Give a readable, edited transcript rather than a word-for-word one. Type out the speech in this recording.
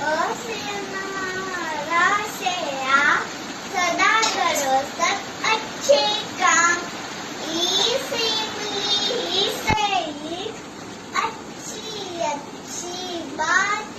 असीम महाराशया सदा करतात अच्छे काम. इसीमली ही सही अच्छी अच्छी बात